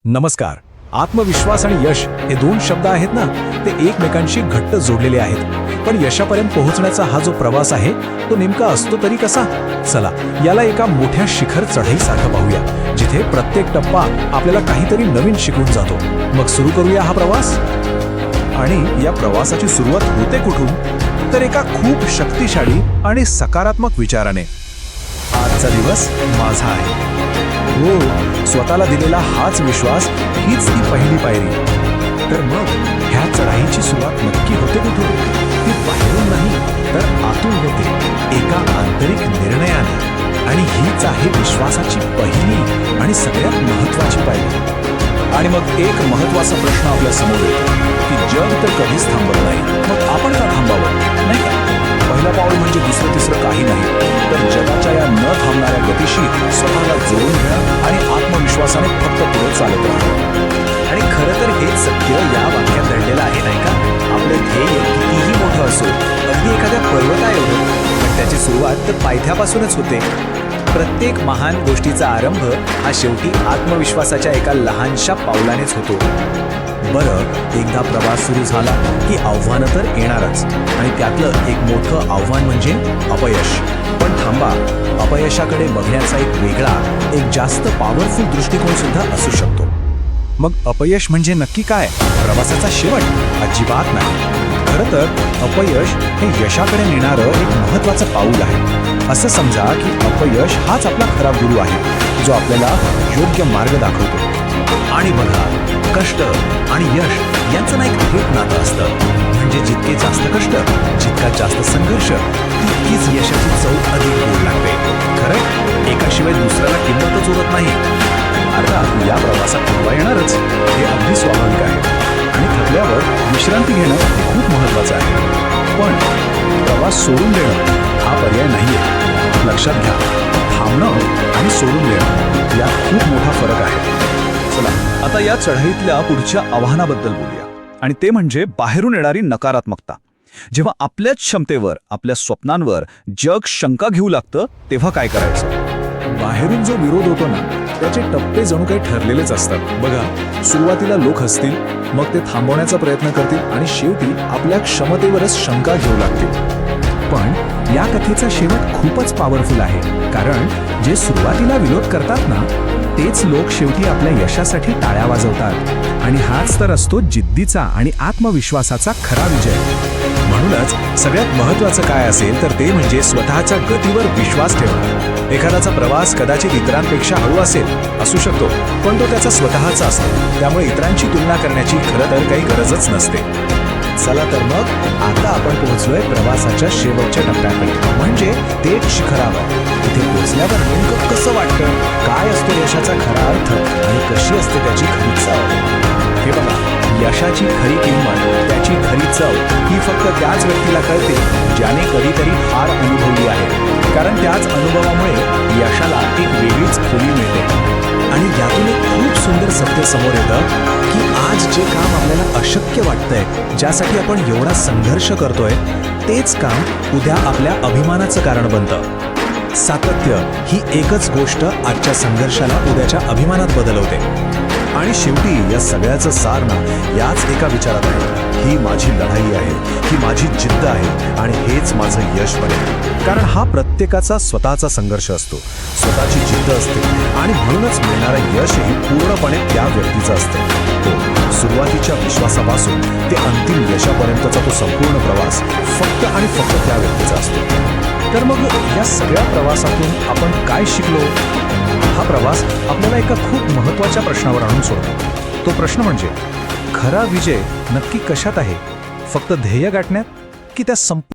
नमस्कार. आत्मविश्वास आणि यश हे दोन शब्द आहेत ना, ते एकमेकांशी घट्ट जोडलेले आहेत. पण यशापर्यंत पोहोचण्याचा हा जो प्रवास आहे तो नेमका असतो तरी कसा? चला याला एका मोठ्या शिखर चढाईसारखं पाहूया, जिथे प्रत्येक टप्पा आपल्याला काहीतरी नवीन शिकवून जातो. मग सुरू करूया हा प्रवास. आणि या प्रवासाची सुरुवात होते कुठून? तर एका खूप शक्तिशाली आणि सकारात्मक विचाराने. आजचा दिवस माझा आहे. हो, स्वतःला दिलेला हाच विश्वास, हीच ती पहिली पायरी. तर मग ह्या चढाईची सुरुवात नक्की होते कुठून? ती बाहेरून नाही तर आतून होते, एका आंतरिक निर्णयाने. आणि हीच आहे विश्वासाची पहिली आणि सगळ्यात महत्वाची पायरी. आणि मग एक महत्वाचा प्रश्न आपल्या समोर येतो की जग तर कधीच थांबत नाही, मग आपण का थांबावं, नाही का? पहिला पाऊल म्हणजे दुसरं तिसरं काही नाही, तर जगाच्या या न थांबणाऱ्या गतीशी स्वतःला जोडून घेणं आणि आत्मविश्वासाने फक्त पुढे चालत राहणं. आणि खरं तर हेच सत्य या वाक्यात दडलेलं आहे, नाही का? आपले ध्येय कितीही मोठं असो, अगदी एखाद्या पर्वताएवढं, पण त्याची सुरुवात तर पायथ्यापासूनच होते. प्रत्येक महान गोष्टीचा आरंभ हा शेवटी आत्मविश्वासाच्या एका लहानशा पावलानेच होतो. बरं, एकदा प्रवास सुरू झाला की आव्हानं तर येणारच, आणि त्यातलं एक मोठं आव्हान म्हणजे अपयश. पण थांबा, अपयशाकडे बघण्याचा एक वेगळा, एक जास्त पॉवरफुल दृष्टिकोन सुद्धा असू शकतो. मग अपयश म्हणजे नक्की काय? प्रवासाचा शेवट? अजिबात नाही. खरं तर अपयश हे यशाकडे नेणारं एक महत्वाचं पाऊल आहे. असं समजा की अपयश हाच आपला खरा गुरु आहे, जो आपल्याला योग्य मार्ग दाखवतो. आणि बघा, कष्ट आणि यश यांचं ना एक थेट नातं असतं. म्हणजे जितके जास्त कष्ट, जितका जास्त संघर्ष, तितकीच यशाची चव अधिक गोड लागते. खरं, एकाशिवाय दुसऱ्याला किंमतच उरत नाही. अर्थात या प्रवासात थकवा येणारच, हे अगदी स्वाभाविक आहे. आणि थकल्यावर विश्रांती घेणं हे खूप महत्वाचं आहे. पण प्रवास सोडून देणं हा पर्याय नाहीये. लक्षात घ्या, थांबणं आणि सोडून देणं यात खूप मोठा फरक आहे. चला आता या चढाईतल्या पुढच्या आव्हानाबद्दल बोलूया, आणि ते म्हणजे बाहेरून येणारी नकारात्मकता. जेव्हा आपल्याच क्षमतेवर, आपल्या स्वप्नांवर जग शंका घेऊ लागतं, तेव्हा काय करायचं? बाहेरून जो विरोध होतो ना, त्याचे टप्पे जणू काही ठरलेलेच असतात. बघा, सुरुवातीला लोक हसतील, मग ते थांबवण्याचा प्रयत्न करतील, आणि शेवटी आपल्या क्षमतेवरच शंका घेऊ लागतील. पण या कथेचा शेवट खूपच पॉवरफुल आहे, कारण जे सुरुवातीला विरोध करतात ना, तेच लोक शेवटी आपल्या यशासाठी टाळ्या वाजवतात. आणि हाच तर असतो जिद्दीचा आणि आत्मविश्वासाचा खरा विजय. म्हणूनच सगळ्यात महत्वाचं काय असेल तर ते म्हणजे स्वतःच्या गतीवर विश्वास ठेवणं. एखाद्याचा प्रवास कदाचित इतरांपेक्षा हळू असू शकतो, पण तो त्याचा स्वतःचा असतो. त्यामुळे इतरांची तुलना करण्याची खरं तर काही गरजच नसते. चला तर मग आता आपण पोहोचलोय प्रवासाच्या शेवटच्या टप्प्याकडे, म्हणजे थेट शिखरावर. तिथे पोहोचल्यावर नेमकं कसं वाटतं, काय असतो यशाचा खरा अर्थ, आणि कशी असते त्याची खरी चव? हे बघा, यशाची खरी किंमत, त्याची खरी चव ही फक्त त्याच व्यक्तीला कळते ज्याने कधीतरी हार अनुभवली आहे. कारण त्याच अनुभवामुळे यशाला एक वेगळीच खोली मिळते. आणि यातून एक खूप सुंदर सत्य समोर येतं की आज जे काम आपल्याला अशक्य वाटतंय, ज्यासाठी आपण एवढा संघर्ष करतोय, तेच काम उद्या आपल्या अभिमानाचं कारण बनतं. सातत्य ही एकच गोष्ट आजच्या संघर्षाला उद्याच्या अभिमानात बदलवते. आणि शेवटी या सगळ्याचं सार ना याच एका विचारात आहे, ही माझी लढाई आहे, ही माझी जिद्द आहे, आणि हेच माझं यश बनेल. कारण हा प्रत्येकाचा स्वतःचा संघर्ष असतो, स्वतःची जिद्द असते, आणि म्हणूनच मिळणारं यशही पूर्णपणे त्या व्यक्तीचं असतं. हो, सुरुवातीच्या विश्वासापासून ते अंतिम यशापर्यंतचा तो संपूर्ण प्रवास फक्त आणि फक्त त्या व्यक्तीचा असतो. तर मग या सगळ्या प्रवासातून आपण काय शिकलो? हा प्रवास आपल्याला एका खूप महत्त्वाच्या प्रश्नावर आणून सोडतो. तो प्रश्न म्हणजे, खरा विजय नक्की कशात आहे? फक्त ध्येय गाठण्यात, की त्या